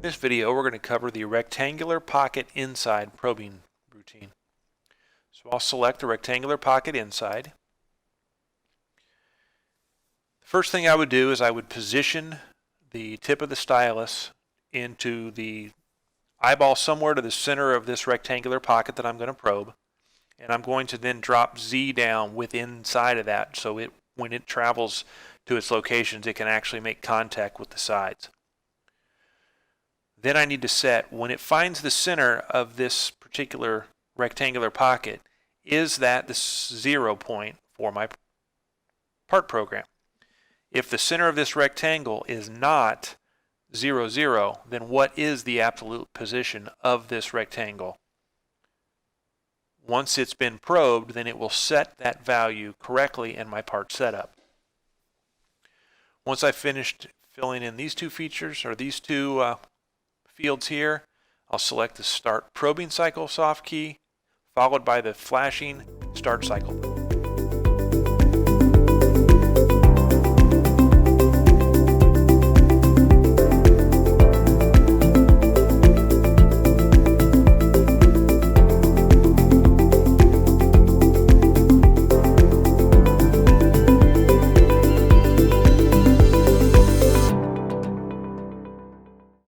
In this video, we're going to cover the rectangular pocket inside probing routine. So I'll select the rectangular pocket inside. The first thing I would do is I would position the tip of the stylus into the eyeball somewhere to the center of this rectangular pocket that I'm going to probe. And I'm going to then drop Z down within inside of that so when it travels to its locations, it can actually make contact with the sides. Then I need to set, when it finds the center of this particular rectangular pocket, is that the 0 point for my part program? If the center of this rectangle is not 0, 0, then what is the absolute position of this rectangle? Once it's been probed, then it will set that value correctly in my part setup. Once I've finished filling in these two features, or these two fields here, I'll select the Start Probing Cycle soft key, followed by the flashing Start Cycle.